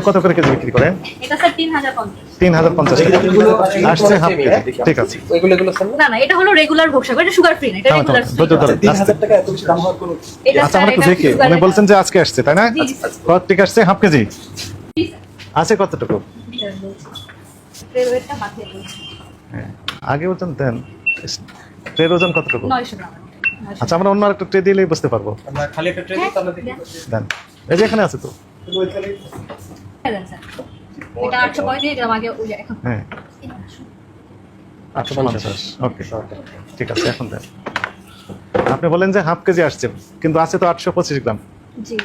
কত করে কেজি বিক্রি করেন? এটা স্যার 3050 3050 আসছে হাফ কেজি। ঠিক আছে, এগুলো স্যার না না এটা হলো রেগুলার ভোক্সাগর, এটা সুগার ফ্রি না, এটা রেগুলার। 3000 টাকা এত বেশি দাম হওয়ার কোনো আচ্ছা, আমরা একটু দেখি। উনি বলছেন যে আজকে আসছে, তাই না? কত ঠিক আসছে? হাফ কেজি আছে কতটুকু? রেগুলারটা বাতিল হয়েছে হ্যাঁ, আগে ওজন দেন। ট্রের ওজন কতটুকু? 900 গ্রাম। আচ্ছা, আমরা অন্য আরেকটা ট্রে দিলেই বুঝতে পারবো। আমরা খালি একটা ট্রে দিই তাহলে দেখি দেন, এই যে এখানে আছে তো। দেন স্যার, এটা 835 গ্রাম আগে ওই যে এখন। হ্যাঁ, 850। ওকে, ঠিক আছে, এখন দেন। আপনি বলেন যে হাফ কেজি আসছে, কিন্তু আছে তো 825 গ্রাম। জি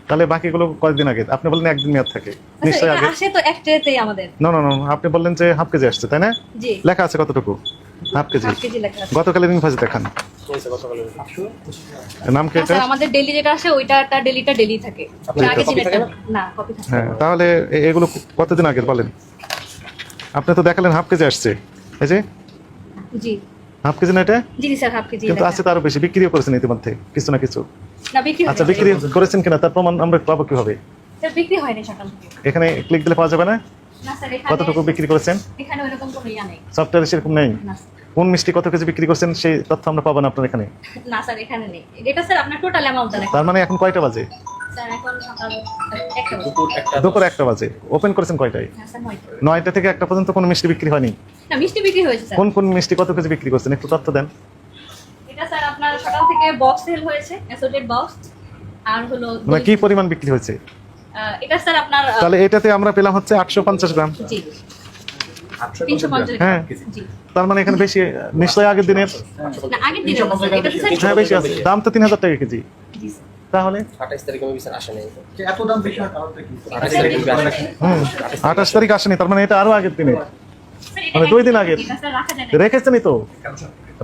তাহলে বাকিগুলো কয়েকদিন আগে? আপনি বললেন একদিন মেয়াদ থাকে, আচ্ছা, নিশ্চয়ই এটা আগে। আসে তো এক ট্রেতেই আমাদের। না না না, আপনি বললেন যে হাফ কেজি আসছে, তাই না? জি লেখা আছে কতটুকু? Half KG. হাফ কেজি লেখা আছে। গতকালের ইনভয়েস দেখান। কইছে গতকালের নাম কি না, এটা? স্যার আমাদের ডেইলি যেটা আসে ওইটা ডেলিটা ডেলি থাকে। আপনার আগে কপি ছিল থাকে না কপি থাকে। হ্যাঁ, তাহলে এগুলো কতদিন আগে বলেন? আপনি তো দেখালেন হাফ কেজি আসছে, এই যে জি হাফ কেজি না এটা? জি স্যার হাফ কেজি কিন্তু লেখা। আছে তো আরো বেশি, বিক্রিও করেছেন ইতিমধ্যে কিছু না কিছু। না বিক্রি আচ্ছা, হয়নি। বিক্রি করেছেন কিনা তার প্রমাণ আমরা পাবো কিভাবে? স্যার বিক্রি হয়নি সকাল থেকে। এখানে ক্লিক দিলে পাওয়া যাবে না? না স্যার এখানে কতটুকু বিক্রি করেছেন? এখানে ওইরকম কোনো ইয়া নেই। সফটওয়্যারে সেরকম নেই। না কোন মিষ্টি কত কেজি বিক্রি করছেন সেই তথ্য আমরা পাবো না আপনার এখানে। না স্যার এখানে নেই। এটা স্যার আপনার টোটাল অ্যামাউন্ট দেন। তার মানে এখন কয়টা বাজে? স্যার এখন সকাল 1টা বাজে। দুপুর একটা দুপুর 1টা বাজে। ওপেন করেছেন কয়টায়? হ্যাঁ স্যার 9টা। 9টা থেকে 1টা পর্যন্ত কোনো মিষ্টি বিক্রি হয়নি। না মিষ্টি বিক্রি হয়েছে স্যার। কোন কোন মিষ্টি কত কেজি বিক্রি করছেন একটু তথ্য দেন। এটা স্যার আপনার সকাল থেকে বক্স সেল হয়েছে, অ্যাসোর্টেড বক্স। আর হলো মানে কি পরিমাণ বিক্রি হয়েছে? এটা স্যার আপনার তাহলে এটাতে আমরা পেলাম হচ্ছে 850 গ্রাম। জি 350 হ্যাঁ। জি তার মানে এখানে বেশি নিশ্চয়ই আগের দিনের। না আগের দিনে এটা তো স্যার হ্যাঁ, বেশি আছে। দাম তো 3000 টাকা কেজি। জি স্যার। তাহলে 28 তারিখে আমি বিচার আসে নাই এত দাম বেশি হওয়ার কারণটা কি? 28 তারিখে আসে 28 তারিখ আসেনি, তার মানে এটা আরো আগের দিনে। স্যার, এটা মানে 2 দিন আগে। এটা স্যার রাখা যায় না। রেখেছেনই তো,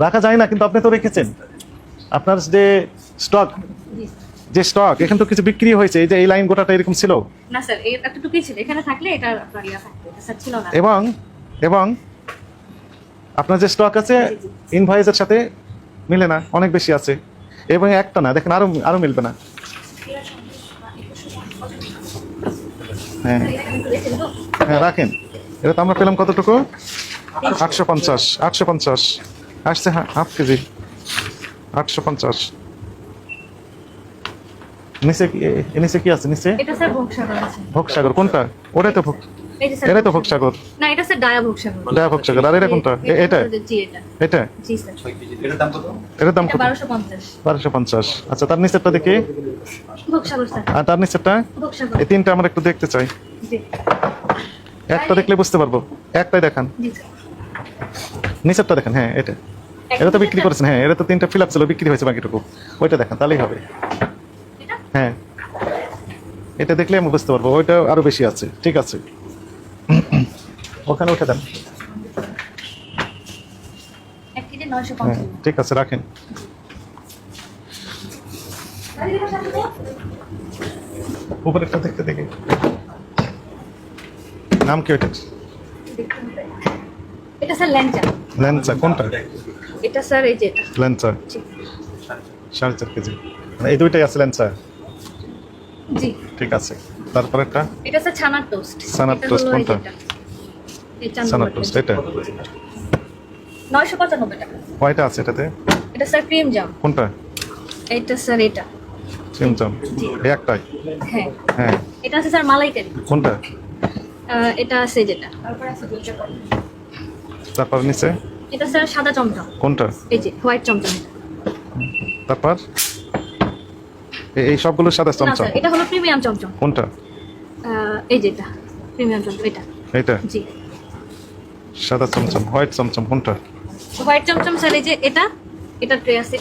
রাখা যায় না, কিন্তু আপনি তো রেখেছেন। আপনার যে স্টক, জি যে স্টক এখানে তো কিছু বিক্রি হয়েছে। এই যে এই লাইন গোটাটা এরকম ছিল। না স্যার এই এতটুকুই ছিল, এখানে থাকলে এটা আপনার ইয়া থাকতো, এটা স্যার ছিল না। এবং এবং আপনার যে স্টক আছে ইনভয়েসের সাথে মিলে না, অনেক বেশি আছে। এবং একটা না, দেখেন আরো আরো মিলবে না। হ্যাঁ হ্যাঁ, রাখেন। এটা তো আমরা পেলাম কতটুকু? 850 আসছে হাফ কেজি। 850 নিচে নিচে কি আছে? নিচে এটা স্যার ভোগসাগর আছে। ভোগসাগর কোনটা? ওটাই তো এই যে স্যার এটাই তো ভোগসাগর। না এটা স্যার ডায়া ভোগসাগর। ডায়া ভোগসাগর। আর এটা কোনটা? এটা জি এটা এটা জি স্যার। এটার দাম কত? এটার দাম এটা কত? 1250 1250। আচ্ছা, তার নিচেরটা দেখি। ভোগসাগর স্যার। আর তার নিচেরটা? ভোগসাগর এই তিনটা আমরা একটু দেখতে চাই। জি একটা দেখলে বুঝতে পারবো। একটাই দেখান, জি স্যার। নিচেরটা দেখেন। হ্যাঁ, এটা তো বিক্রি করেছেন। হ্যাঁ, এটা তো 3টা ফিল আপ ছিল, বিক্রি হয়েছে বাকিটুকু। ওইটা দেখান, তাহলেই হবে। এটা হ্যাঁ, এটা দেখলে আমি বুঝতে পারবো। ওইটা আরো বেশি আছে। ঠিক আছে, ওখানে উঠে দেন। 1 কেজি হ্যাঁ, 950। ঠিক আছে, রাখেন। উপরেরটা দেখতে দেখি। নাম কি ওইটা? এটা স্যার ল্যাংচা। ল্যান্সা কোনটা? এটা স্যার এই যে এটা ল্যান্সা জি 4.5 কেজি। মানে এই দুইটাই আছে ল্যান্সা। জি ঠিক আছে, তারপর একটা এটা স্যার ছানার টোস্ট। ছানার এটা toast হলো এই কোনটা? যেটা। এই চান্দুয়া সানার টোস্ট। এটা 995 টাকা। কয়টা আছে এটাতে? এটা স্যার ক্রিম জাম। কোনটা? এটা স্যার এটা চিমচাম। এই একটাই? হ্যাঁ। হ্যাঁ। এটা আছে স্যার মালাইকারি। কোনটা? এটা আছে যেটা। তারপর আছে দুইটা করে। তারপর নিচে এটা স্যার সাদা চমচম। কোনটা? এই যে হোয়াইট চমচম। তারপর এই সবগুলো সাদা না চমচম। স্যার এটা হলো প্রিমিয়াম চমচম। কোনটা? এই যেটা প্রিমিয়াম চমচম এটা। এইটা জি সাদা চমচম। হোয়াইট চমচম কোনটা? হোয়াইট চমচম স্যার এই যে এটা ট্রে আছে।